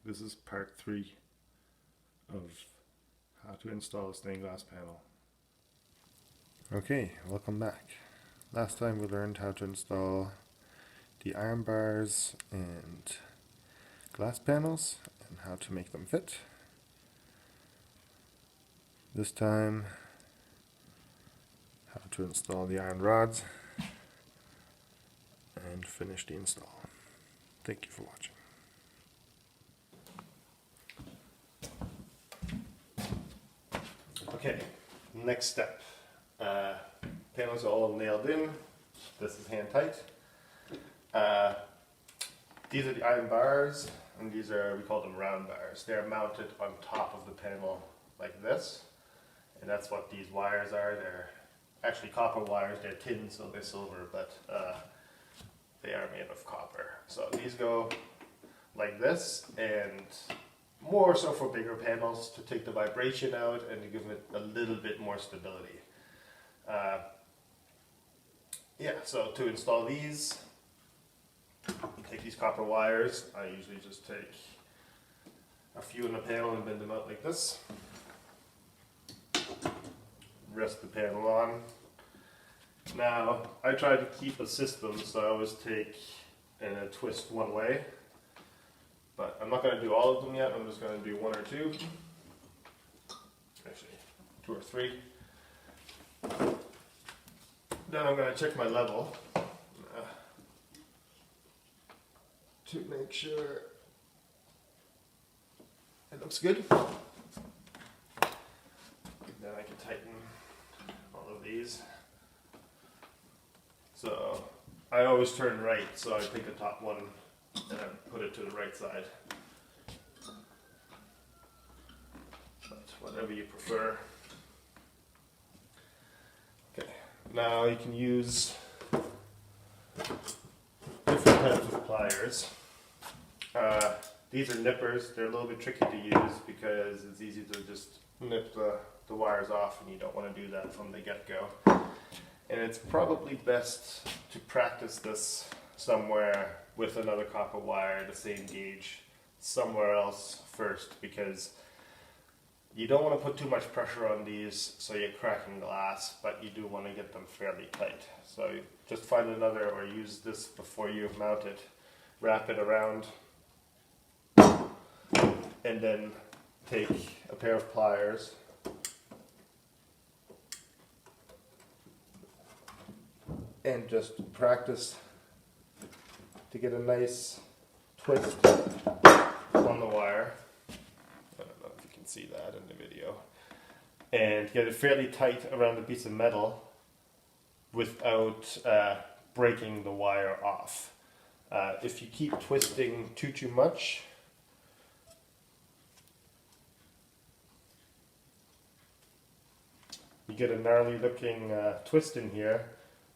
This is part 3 of how to install a stained glass panel. Okay, welcome back. Last time we learned how to install the iron bars and glass panels and how to make them fit. This time, how to install the iron rods and finish the install. Thank you for watching. Okay, next step. Panels are all nailed in. This is hand tight. These are the iron bars, and these are, we call them round bars. They're mounted on top of the panel like this, and that's what these wires are. They're actually copper wires. They're tin, so they're silver, but they are made of copper. So these go like this, and more so for bigger panels to take the vibration out and to give it a little bit more stability. So to install these, you take these copper wires. I usually just take a few in the panel and bend them out like this. Rest the panel on. Now, I try to keep a system, so I always take and twist one way. But I'm not going to do all of them yet. I'm just going to do 1 or 2. Actually, 2 or 3. Then I'm going to check my level to make sure it looks good. Then I can tighten all of these. So I always turn right, so I take the top one and I put it to the right side. But whatever you prefer. Okay, now you can use different types of pliers. These are nippers. They're a little bit tricky to use because it's easy to just nip the wires off, and you don't want to do that from the get-go. And it's probably best to practice this somewhere with another copper wire, the same gauge, somewhere else first, because you don't want to put too much pressure on these so you're cracking glass, but you do want to get them fairly tight. So just find another, or use this before you mount it, wrap it around, and then take a pair of pliers and just practice to get a nice twist on the wire. I don't know if you can see that in the video. And get it fairly tight around the piece of metal without breaking the wire off. If you keep twisting too much, you get a gnarly looking twist in here,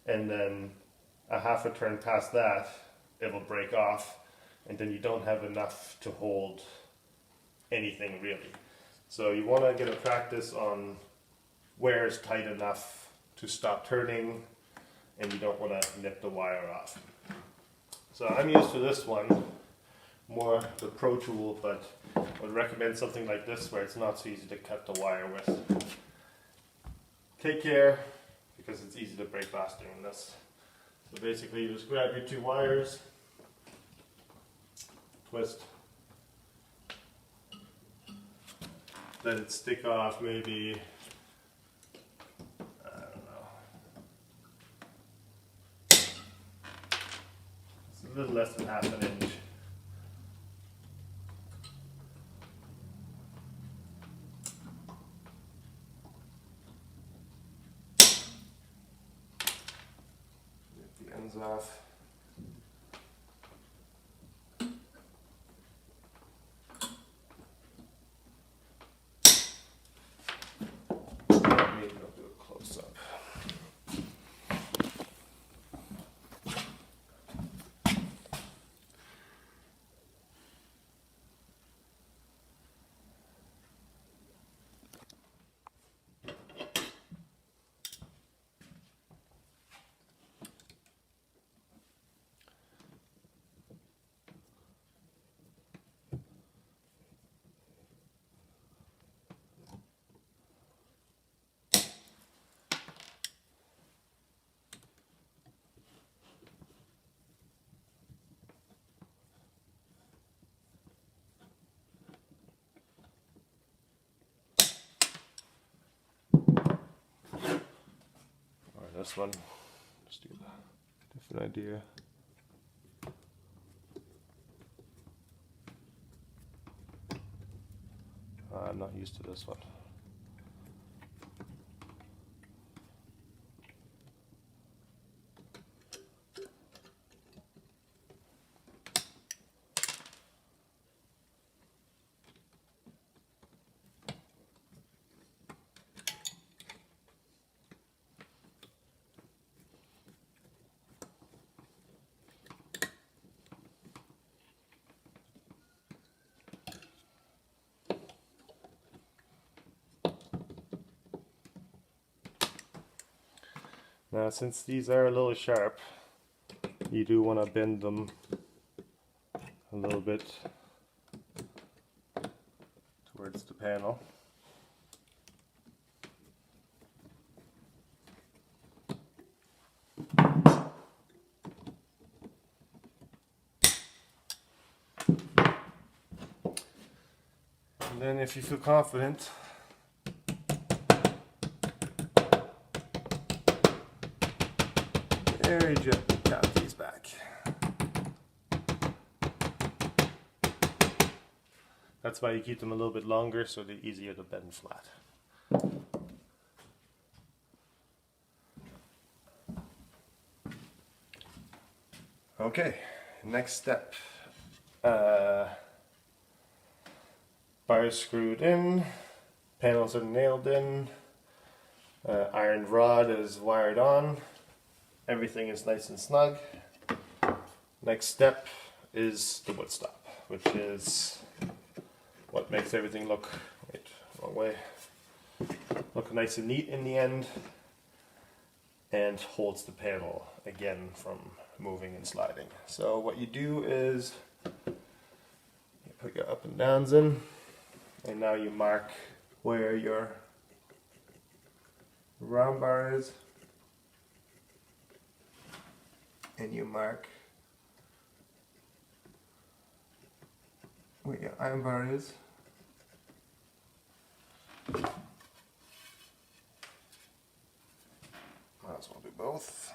and then a half a turn past that, it will break off, and then you don't have enough to hold anything really. So you want to get a practice on where it's tight enough to stop turning, and you don't want to nip the wire off. So I'm used to this one, more the Pro Tool, but I would recommend something like this where it's not so easy to cut the wire with. Take care, because it's easy to break glass doing this. So basically you just grab your 2 wires, twist, let it stick off maybe, I don't know, it's a little less than half an inch. Get the ends off. Maybe I'll do a close up. this one. Let's do a different idea. I'm not used to this one. Now, since these are a little sharp, you do want to bend them a little bit towards the panel. And then if you feel confident, very gently tap these back. That's why you keep them a little bit longer, so they're easier to bend flat. Okay, next step. Bars screwed in, panels are nailed in, iron rod is wired on. Everything is nice and snug. Next step is the wood stop, which is what makes everything look, wait, wrong way, look nice and neat in the end, and holds the panel again from moving and sliding. So what you do is you put your up and downs in, and now you mark where your round bar is, and you mark where your iron bar is. Might as well do both.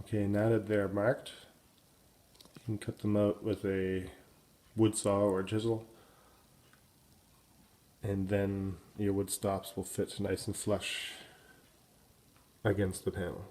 Okay, now that they're marked, you can cut them out with a wood saw or chisel, and then your wood stops will fit nice and flush against the panel.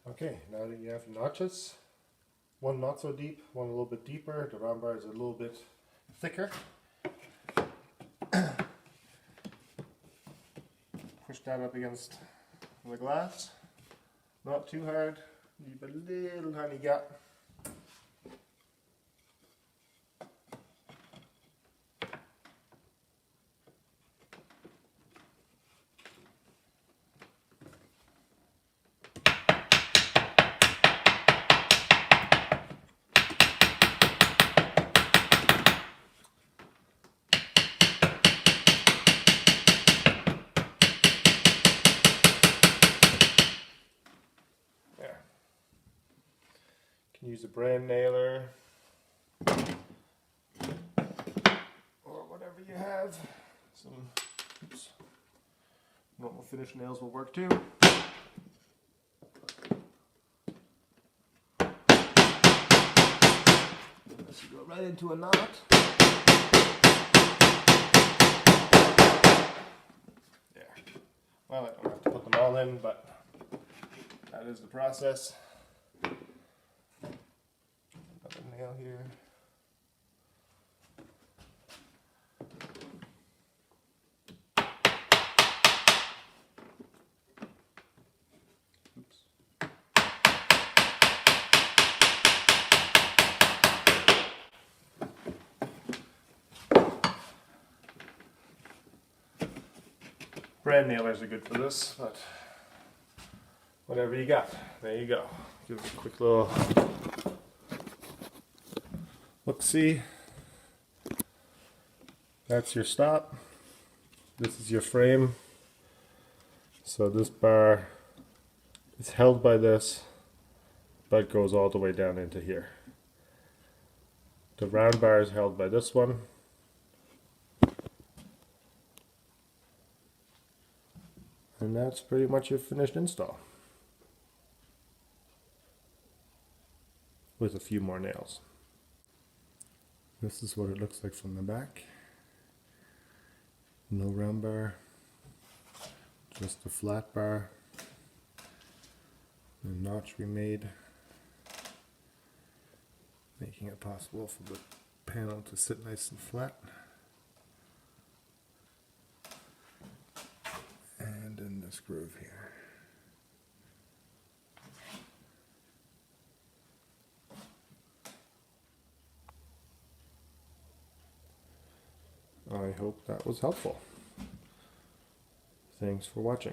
Okay, now that you have your notches, one not so deep, one a little bit deeper, the round bar is a little bit thicker. Push that up against the glass, not too hard, leave a little tiny gap. There. You can use a brand nailer or whatever you have. Some normal finish nails will work too. This will go right into a knot. There. Well, I don't have to put them all in, but that is the process. Another nail here. Oops. Brand nailers are good for this, but whatever you got, there you go. Give it a quick little look-see. That's your stop. This is your frame. So this bar is held by this, but goes all the way down into here. The round bar is held by this one. And that's pretty much your finished install. With a few more nails. This is what it looks like from the back. No round bar, just a flat bar. The notch we made, making it possible for the panel to sit nice and flat. And in this groove here. I hope that was helpful. Thanks for watching.